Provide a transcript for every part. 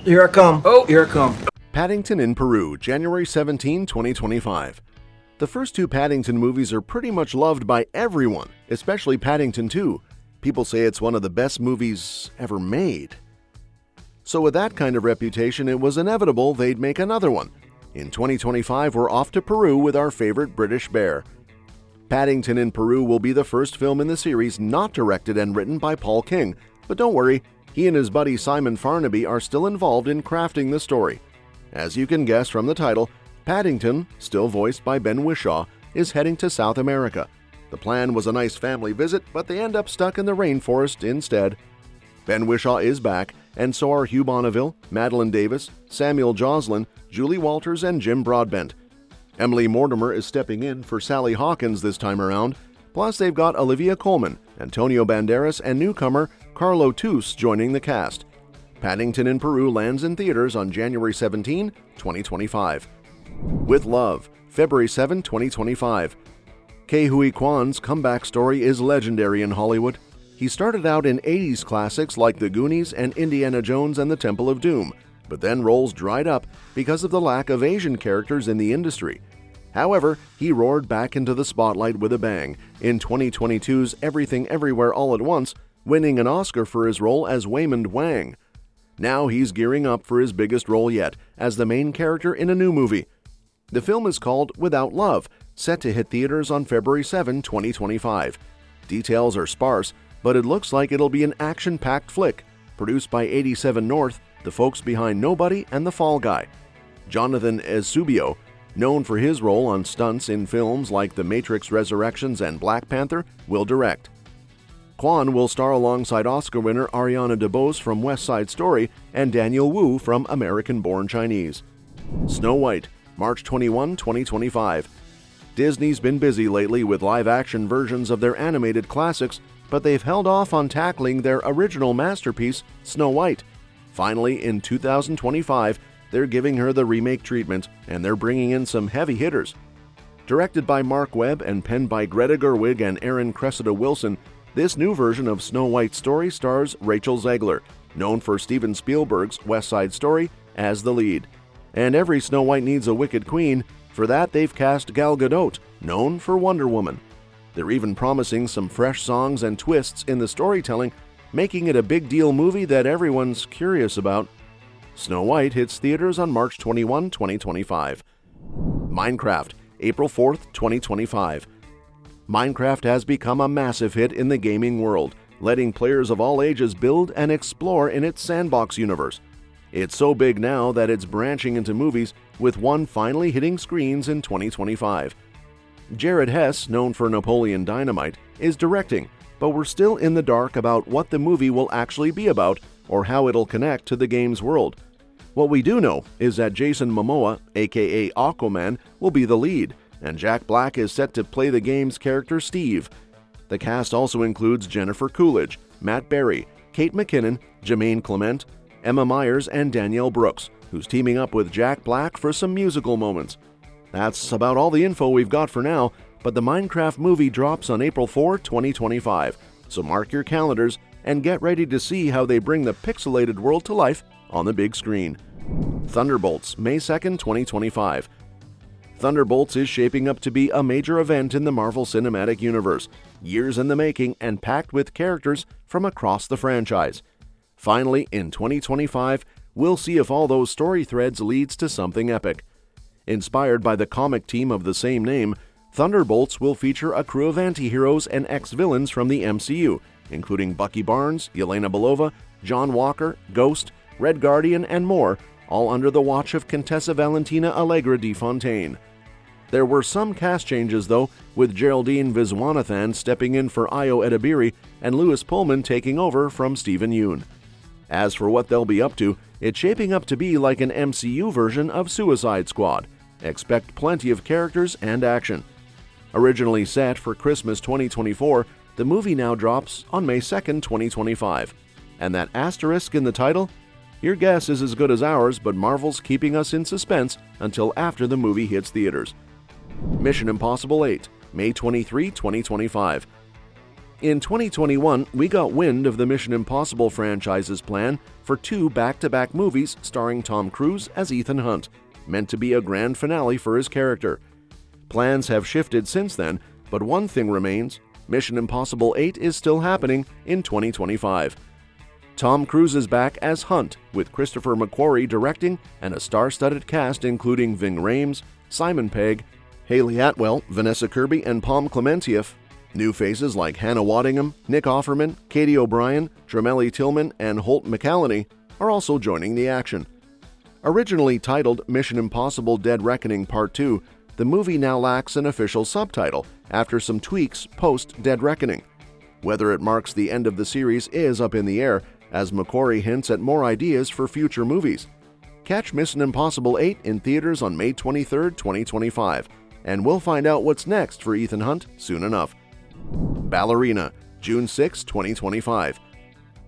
Here I come. Oh, here I come. Paddington in Peru, January 17, 2025. The first two Paddington movies are pretty much loved by everyone, especially Paddington 2. People say it's one of the best movies ever made. So with that kind of reputation, it was inevitable they'd make another one. In 2025, we're off to Peru with our favorite British bear. Paddington in Peru will be the first film in the series not directed and written by Paul King, but don't worry, he and his buddy Simon Farnaby are still involved in crafting the story. As you can guess from the title, Paddington, still voiced by Ben Whishaw, is heading to South America. The plan was a nice family visit, but they end up stuck in the rainforest instead. Ben Whishaw is back, and so are Hugh Bonneville, Madeline Davis, Samuel Joslin, Julie Walters, and Jim Broadbent. Emily Mortimer is stepping in for Sally Hawkins this time around, plus they've got Olivia Colman, Antonio Banderas, and newcomer Carlo Toos joining the cast. Paddington in Peru lands in theaters on January 17, 2025. With Love, February 7, 2025. Ke Huy Quan's comeback story is legendary in Hollywood. He started out in 80s classics like The Goonies and Indiana Jones and the Temple of Doom, but then roles dried up because of the lack of Asian characters in the industry. However, he roared back into the spotlight with a bang in 2022's Everything Everywhere All at Once, winning an Oscar for his role as Waymond Wang. Now he's gearing up for his biggest role yet, as the main character in a new movie. The film is called Without Love, set to hit theaters on February 7, 2025. Details are sparse, but it looks like it'll be an action-packed flick, produced by 87 North, the folks behind Nobody and The Fall Guy. Jonathan Ezubio, known for his role on stunts in films like The Matrix Resurrections and Black Panther, will direct. Kwan will star alongside Oscar winner Ariana DeBose from West Side Story and Daniel Wu from American Born Chinese. Snow White, March 21, 2025. Disney's been busy lately with live-action versions of their animated classics, but they've held off on tackling their original masterpiece, Snow White. Finally, in 2025, they're giving her the remake treatment, and they're bringing in some heavy hitters. Directed by Mark Webb and penned by Greta Gerwig and Aaron Cressida Wilson, this new version of Snow White's story stars Rachel Zegler, known for Steven Spielberg's West Side Story, as the lead. And every Snow White needs a wicked queen. For that, they've cast Gal Gadot, known for Wonder Woman. They're even promising some fresh songs and twists in the storytelling, making it a big deal movie that everyone's curious about. Snow White hits theaters on March 21, 2025. Minecraft, April 4, 2025. Minecraft has become a massive hit in the gaming world, letting players of all ages build and explore in its sandbox universe. It's so big now that it's branching into movies, with one finally hitting screens in 2025. Jared Hess, known for Napoleon Dynamite, is directing, but we're still in the dark about what the movie will actually be about or how it'll connect to the game's world. What we do know is that Jason Momoa, aka Aquaman, will be the lead, and Jack Black is set to play the game's character Steve. The cast also includes Jennifer Coolidge, Matt Berry, Kate McKinnon, Jermaine Clement, Emma Myers, and Danielle Brooks, who's teaming up with Jack Black for some musical moments. That's about all the info we've got for now, but the Minecraft movie drops on April 4, 2025, so mark your calendars and get ready to see how they bring the pixelated world to life on the big screen. Thunderbolts, May 2, 2025. Thunderbolts is shaping up to be a major event in the Marvel Cinematic Universe, years in the making and packed with characters from across the franchise. Finally, in 2025, we'll see if all those story threads leads to something epic. Inspired by the comic team of the same name, Thunderbolts will feature a crew of anti-heroes and ex-villains from the MCU, including Bucky Barnes, Yelena Belova, John Walker, Ghost, Red Guardian, and more, all under the watch of Contessa Valentina Allegra de Fontaine. There were some cast changes, though, with Geraldine Viswanathan stepping in for Io Edebiri and Louis Pullman taking over from Stephen Yeun. As for what they'll be up to, it's shaping up to be like an MCU version of Suicide Squad. Expect plenty of characters and action. Originally set for Christmas 2024, the movie now drops on May 2, 2025. And that asterisk in the title? Your guess is as good as ours, but Marvel's keeping us in suspense until after the movie hits theaters. Mission Impossible 8, May 23, 2025. In 2021, we got wind of the Mission Impossible franchise's plan for 2 back-to-back movies starring Tom Cruise as Ethan Hunt, meant to be a grand finale for his character. Plans have shifted since then, but one thing remains: Mission Impossible 8 is still happening in 2025. Tom Cruise is back as Hunt, with Christopher McQuarrie directing and a star-studded cast including Ving Rhames, Simon Pegg, Haley Atwell, Vanessa Kirby, and Palm Clementieff. New faces like Hannah Waddingham, Nick Offerman, Katie O'Brien, Dramelli Tillman, and Holt McCallany are also joining the action. Originally titled Mission Impossible: Dead Reckoning Part 2, the movie now lacks an official subtitle after some tweaks post-Dead Reckoning. Whether it marks the end of the series is up in the air, as McQuarrie hints at more ideas for future movies. Catch Mission Impossible 8 in theaters on May 23, 2025, and we'll find out what's next for Ethan Hunt soon enough. Ballerina, June 6, 2025.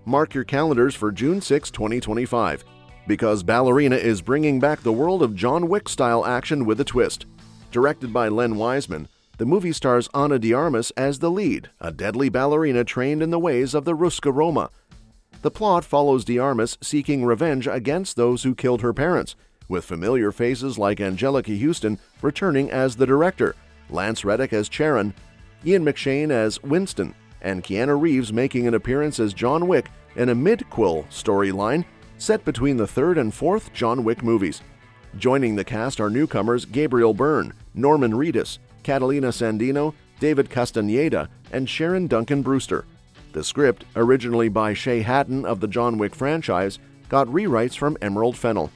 Mark your calendars for June 6, 2025, because Ballerina is bringing back the world of John Wick-style action with a twist. Directed by Len Wiseman, the movie stars Ana de Armas as the lead, a deadly ballerina trained in the ways of the Ruska Roma. The plot follows de Armas seeking revenge against those who killed her parents, with familiar faces like Angelica Houston returning as the director, Lance Reddick as Charon, Ian McShane as Winston, and Keanu Reeves making an appearance as John Wick in a mid-quill storyline set between the 3rd and 4th John Wick movies. Joining the cast are newcomers Gabriel Byrne, Norman Reedus, Catalina Sandino, David Castaneda, and Sharon Duncan Brewster. The script, originally by Shay Hatton of the John Wick franchise, got rewrites from Emerald Fennell.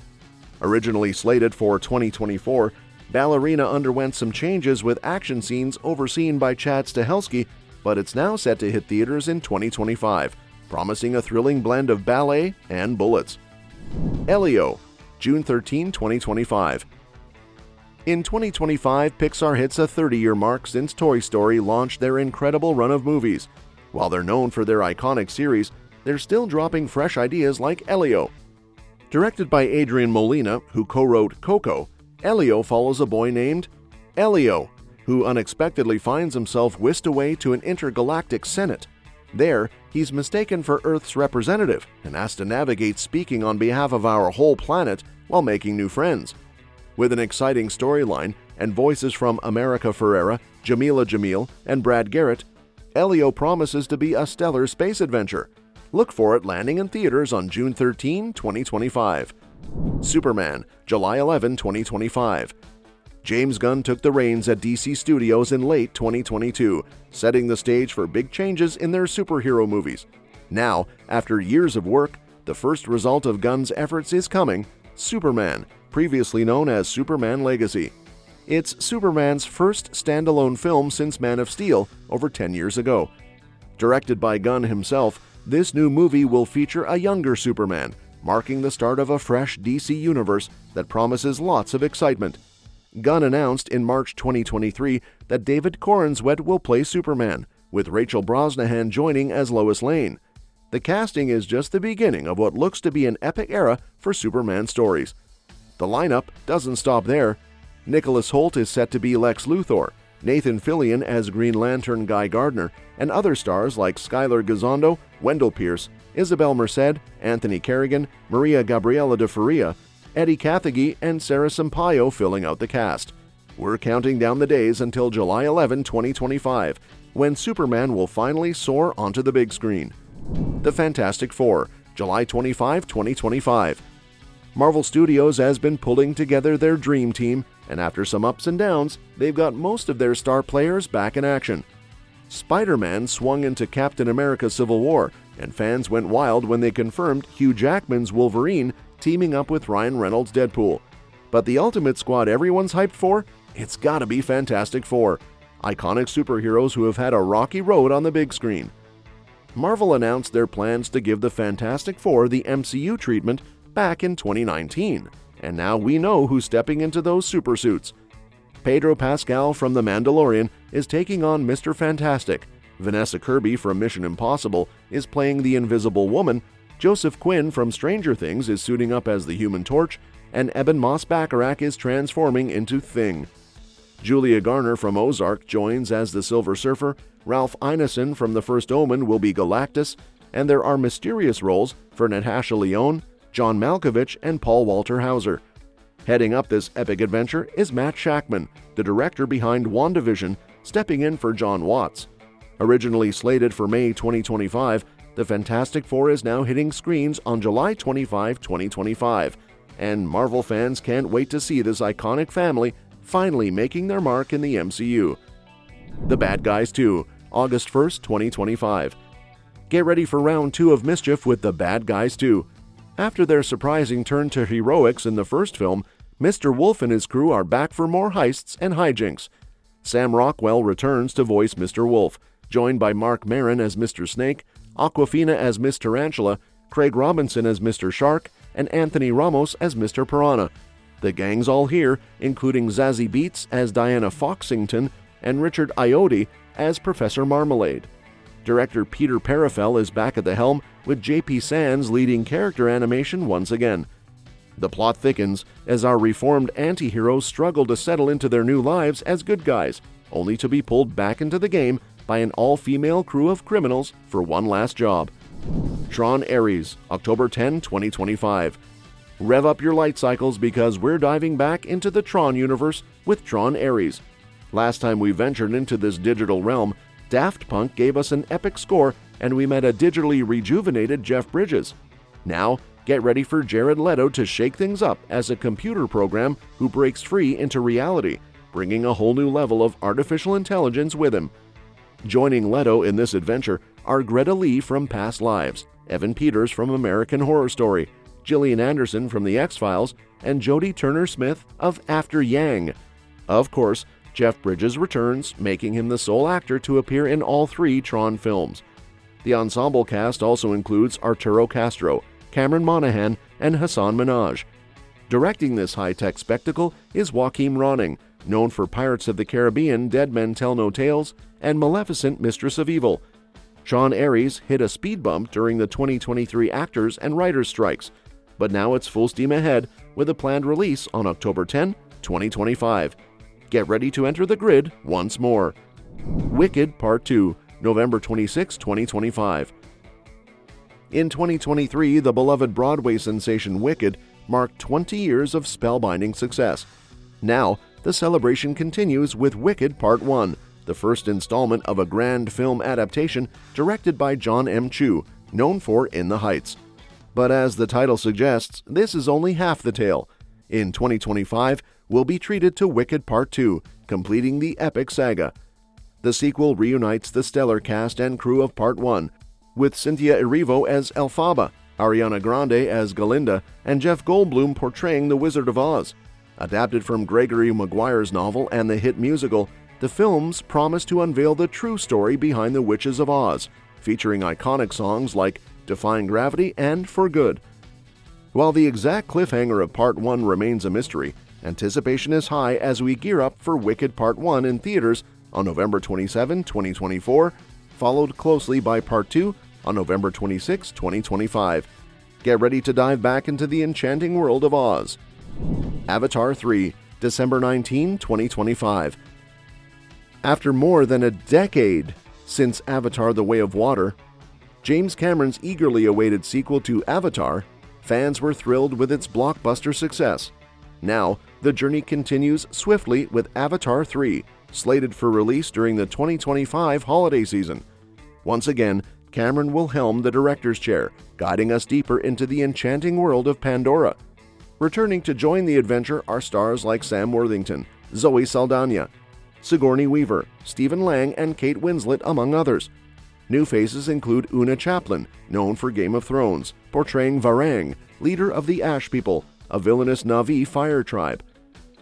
Originally slated for 2024, Ballerina underwent some changes with action scenes overseen by Chad Stahelski, but it's now set to hit theaters in 2025, promising a thrilling blend of ballet and bullets. Elio, June 13, 2025. In 2025, Pixar hits a 30-year mark since Toy Story launched their incredible run of movies. While they're known for their iconic series, they're still dropping fresh ideas like Elio. Directed by Adrian Molina, who co-wrote Coco, Elio follows a boy named Elio, who unexpectedly finds himself whisked away to an intergalactic senate. There, he's mistaken for Earth's representative and has to navigate speaking on behalf of our whole planet while making new friends. With an exciting storyline and voices from America Ferrera, Jamila Jamil, and Brad Garrett, Elio promises to be a stellar space adventure. Look for it landing in theaters on June 13, 2025. Superman, July 11, 2025. James Gunn took the reins at DC Studios in late 2022, setting the stage for big changes in their superhero movies. Now, after years of work, the first result of Gunn's efforts is coming: Superman, previously known as Superman Legacy. It's Superman's first standalone film since Man of Steel over 10 years ago. Directed by Gunn himself, this new movie will feature a younger Superman, marking the start of a fresh DC universe that promises lots of excitement. Gunn announced in March 2023 that David Corenswet will play Superman, with Rachel Brosnahan joining as Lois Lane. The casting is just the beginning of what looks to be an epic era for Superman stories. The lineup doesn't stop there. Nicholas Hoult is set to be Lex Luthor, Nathan Fillion as Green Lantern Guy Gardner, and other stars like Skylar Gisondo, Wendell Pierce, Isabel Merced, Anthony Kerrigan, Maria Gabriela de Faria, Eddie Cathegi, and Sarah Sampaio filling out the cast. We're counting down the days until July 11, 2025, when Superman will finally soar onto the big screen. The Fantastic Four, July 25, 2025. Marvel Studios has been pulling together their dream team, and after some ups and downs, they've got most of their star players back in action. Spider-Man swung into Captain America: Civil War, and fans went wild when they confirmed Hugh Jackman's Wolverine teaming up with Ryan Reynolds' Deadpool. But the ultimate squad everyone's hyped for? It's gotta be Fantastic Four, iconic superheroes who have had a rocky road on the big screen. Marvel announced their plans to give the Fantastic Four the MCU treatment back in 2019, and now we know who's stepping into those supersuits. Pedro Pascal from The Mandalorian is taking on Mr. Fantastic, Vanessa Kirby from Mission Impossible is playing the Invisible Woman, Joseph Quinn from Stranger Things is suiting up as the Human Torch, and Eben Moss-Baccarat is transforming into Thing. Julia Garner from Ozark joins as the Silver Surfer, Ralph Ineson from The First Omen will be Galactus, and there are mysterious roles for Natasha Lyonne, John Malkovich, and Paul Walter Hauser. Heading up this epic adventure is Matt Shakman, the director behind WandaVision, stepping in for John Watts. Originally slated for May 2025, The Fantastic Four is now hitting screens on July 25, 2025, and Marvel fans can't wait to see this iconic family finally making their mark in the MCU. The Bad Guys 2, August 1st, 2025. Get ready for round 2 of mischief with The Bad Guys 2. After their surprising turn to heroics in the first film, Mr. Wolf and his crew are back for more heists and hijinks. Sam Rockwell returns to voice Mr. Wolf, joined by Mark Maron as Mr. Snake, Awkwafina as Miss Tarantula, Craig Robinson as Mr. Shark, and Anthony Ramos as Mr. Piranha. The gang's all here, including Zazie Beetz as Diana Foxington and Richard Ayoade as Professor Marmalade. Director Peter Perifel is back at the helm, with J.P. Sands leading character animation once again. The plot thickens as our reformed anti-heroes struggle to settle into their new lives as good guys, only to be pulled back into the game by an all-female crew of criminals for one last job. Tron Aries, October 10, 2025. Rev up your light cycles because we're diving back into the Tron universe with Tron Aries. Last time we ventured into this digital realm, Daft Punk gave us an epic score and we met a digitally rejuvenated Jeff Bridges. Now, get ready for Jared Leto to shake things up as a computer program who breaks free into reality, bringing a whole new level of artificial intelligence with him. Joining Leto in this adventure are Greta Lee from Past Lives, Evan Peters from American Horror Story, Gillian Anderson from The X-Files, and Jodie Turner-Smith of After Yang. Of course, Jeff Bridges returns, making him the sole actor to appear in all 3 Tron films. The ensemble cast also includes Arturo Castro, Cameron Monaghan, and Hassan Minhaj. Directing this high-tech spectacle is Joaquin Ronning, known for Pirates of the Caribbean, Dead Men Tell No Tales, and Maleficent, Mistress of Evil. Tron Aries hit a speed bump during the 2023 actors and writers strikes, but now it's full steam ahead with a planned release on October 10, 2025. Get ready to enter the grid once more. Wicked Part 2, November 26, 2025. In 2023, the beloved Broadway sensation Wicked marked 20 years of spellbinding success. Now, the celebration continues with Wicked Part 1, the first installment of a grand film adaptation directed by John M. Chu, known for In the Heights. But as the title suggests, this is only half the tale. In 2025, we'll be treated to Wicked Part 2, completing the epic saga. The sequel reunites the stellar cast and crew of Part 1, with Cynthia Erivo as Elphaba, Ariana Grande as Galinda, and Jeff Goldblum portraying the Wizard of Oz. Adapted from Gregory Maguire's novel and the hit musical, the films promise to unveil the true story behind the Witches of Oz, featuring iconic songs like Defying Gravity and For Good. While the exact cliffhanger of Part 1 remains a mystery, anticipation is high as we gear up for Wicked Part 1 in theaters on November 27, 2024, followed closely by Part 2 on November 26, 2025. Get ready to dive back into the enchanting world of Oz. Avatar 3, December 19, 2025. After more than a decade since Avatar: The Way of Water, James Cameron's eagerly awaited sequel to Avatar, fans were thrilled with its blockbuster success. Now, the journey continues swiftly with Avatar 3, slated for release during the 2025 holiday season. Once again, Cameron will helm the director's chair, guiding us deeper into the enchanting world of Pandora. Returning to join the adventure are stars like Sam Worthington, Zoe Saldana, Sigourney Weaver, Stephen Lang, and Kate Winslet, among others. New faces include Una Chaplin, known for Game of Thrones, portraying Varang, leader of the Ash People, a villainous Na'vi fire tribe.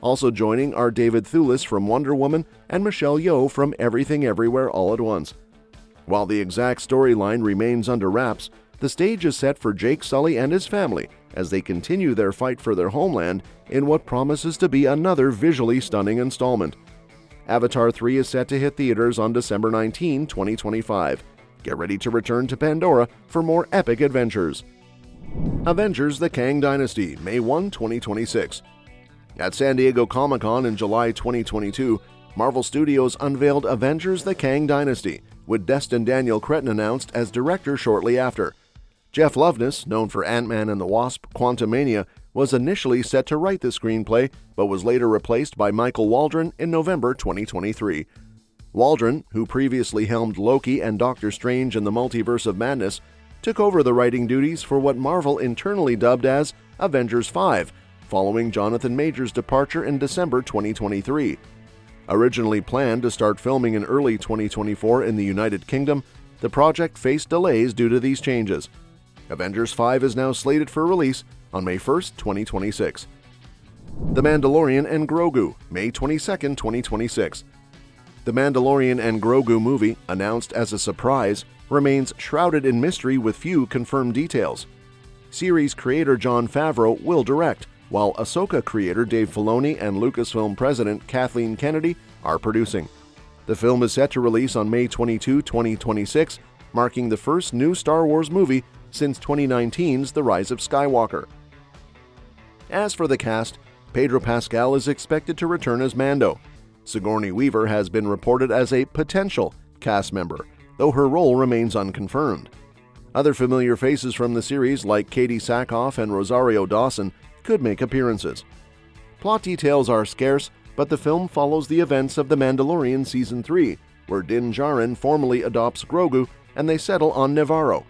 Also joining are David Thewlis from Wonder Woman and Michelle Yeoh from Everything Everywhere All at Once. While the exact storyline remains under wraps, the stage is set for Jake Sully and his family as they continue their fight for their homeland in what promises to be another visually stunning installment. Avatar 3 is set to hit theaters on December 19, 2025. Get ready to return to Pandora for more epic adventures. Avengers: The Kang Dynasty, May 1, 2026. At San Diego Comic-Con in July 2022, Marvel Studios unveiled Avengers: The Kang Dynasty, with Destin Daniel Cretton announced as director shortly after. Jeff Loveness, known for Ant-Man and the Wasp: Quantumania, was initially set to write the screenplay, but was later replaced by Michael Waldron in November 2023. Waldron, who previously helmed Loki and Doctor Strange in the Multiverse of Madness, took over the writing duties for what Marvel internally dubbed as Avengers 5, following Jonathan Majors' departure in December 2023. Originally planned to start filming in early 2024 in the United Kingdom, the project faced delays due to these changes. Avengers 5 is now slated for release on May 1, 2026. The Mandalorian and Grogu, May 22, 2026. The Mandalorian and Grogu movie, announced as a surprise, remains shrouded in mystery with few confirmed details. Series creator Jon Favreau will direct, while Ahsoka creator Dave Filoni and Lucasfilm president Kathleen Kennedy are producing. The film is set to release on May 22, 2026, marking the first new Star Wars movie since 2019's The Rise of Skywalker. As for the cast, Pedro Pascal is expected to return as Mando. Sigourney Weaver has been reported as a potential cast member, though her role remains unconfirmed. Other familiar faces from the series, like Katie Sackhoff and Rosario Dawson, could make appearances. Plot details are scarce, but the film follows the events of The Mandalorian Season 3, where Din Djarin formally adopts Grogu and they settle on Nevarro.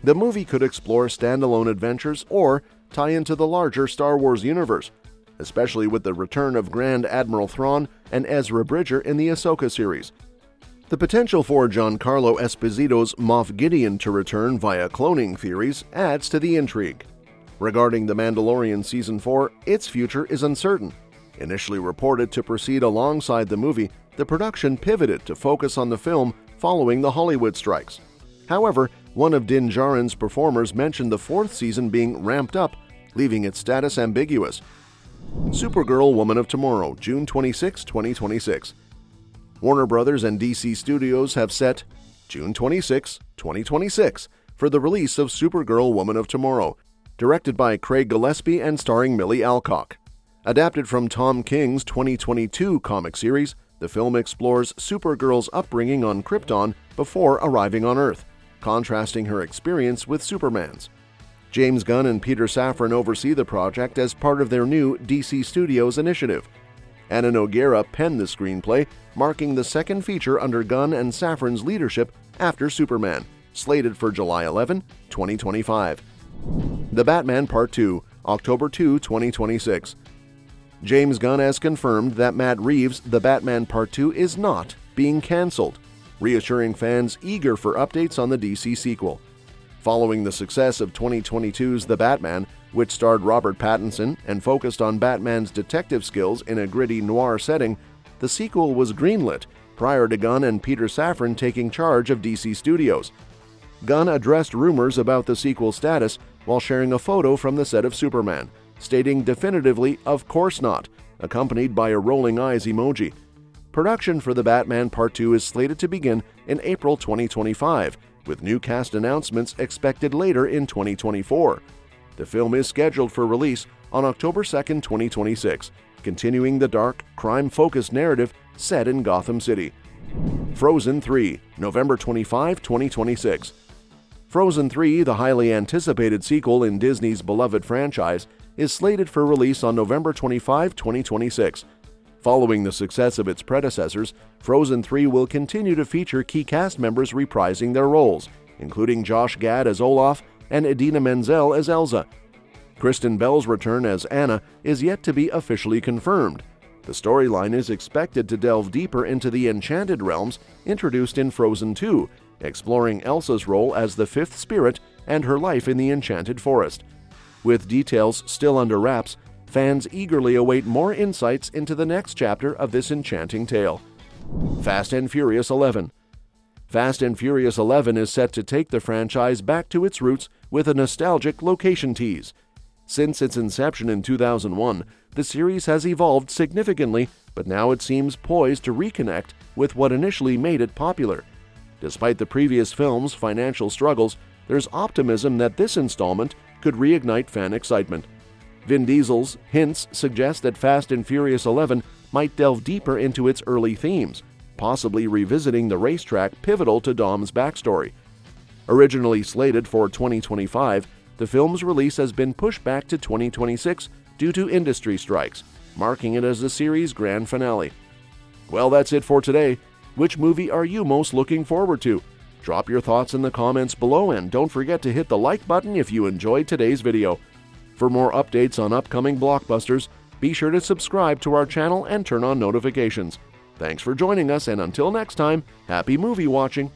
The movie could explore standalone adventures or tie into the larger Star Wars universe, especially with the return of Grand Admiral Thrawn and Ezra Bridger in the Ahsoka series. The potential for Giancarlo Esposito's Moff Gideon to return via cloning theories adds to the intrigue. Regarding The Mandalorian Season 4, its future is uncertain. Initially reported to proceed alongside the movie, the production pivoted to focus on the film following the Hollywood strikes. However, one of Din Djarin's performers mentioned the fourth season being ramped up, leaving its status ambiguous. Supergirl Woman of Tomorrow, June 26, 2026. Warner Bros. And DC Studios have set June 26, 2026 for the release of Supergirl Woman of Tomorrow, directed by Craig Gillespie and starring Millie Alcock. Adapted from Tom King's 2022 comic series, the film explores Supergirl's upbringing on Krypton before arriving on Earth, contrasting her experience with Superman's. James Gunn and Peter Safran oversee the project as part of their new DC Studios initiative. Anna Nogueira penned the screenplay, marking the second feature under Gunn and Safran's leadership after Superman, slated for July 11, 2025. The Batman Part 2, October 2, 2026. James Gunn has confirmed that Matt Reeves' The Batman Part 2 is not being cancelled, reassuring fans eager for updates on the DC sequel. Following the success of 2022's The Batman, which starred Robert Pattinson and focused on Batman's detective skills in a gritty noir setting, the sequel was greenlit prior to Gunn and Peter Safran taking charge of DC Studios. Gunn addressed rumors about the sequel status while sharing a photo from the set of Superman, stating definitively, "Of course not," accompanied by a rolling eyes emoji. Production for The Batman Part 2 is slated to begin in April 2025, with new cast announcements expected later in 2024. The film is scheduled for release on October 2, 2026, continuing the dark, crime-focused narrative set in Gotham City. Frozen 3, November 25, 2026. Frozen 3, the highly anticipated sequel in Disney's beloved franchise, is slated for release on November 25, 2026. Following the success of its predecessors, Frozen 3 will continue to feature key cast members reprising their roles, including Josh Gad as Olaf and Idina Menzel as Elsa. Kristen Bell's return as Anna is yet to be officially confirmed. The storyline is expected to delve deeper into the enchanted realms introduced in Frozen 2, exploring Elsa's role as the fifth spirit and her life in the enchanted forest. With details still under wraps, fans eagerly await more insights into the next chapter of this enchanting tale. Fast and Furious 11. Fast and Furious 11 is set to take the franchise back to its roots with a nostalgic location tease. Since its inception in 2001, the series has evolved significantly, but now it seems poised to reconnect with what initially made it popular. Despite the previous film's financial struggles, there's optimism that this installment could reignite fan excitement. Vin Diesel's hints suggest that Fast and Furious 11 might delve deeper into its early themes, possibly revisiting the racetrack pivotal to Dom's backstory. Originally slated for 2025, the film's release has been pushed back to 2026 due to industry strikes, marking it as the series' grand finale. Well, that's it for today. Which movie are you most looking forward to? Drop your thoughts in the comments below, and don't forget to hit the like button if you enjoyed today's video. For more updates on upcoming blockbusters, be sure to subscribe to our channel and turn on notifications. Thanks for joining us, and until next time, happy movie watching!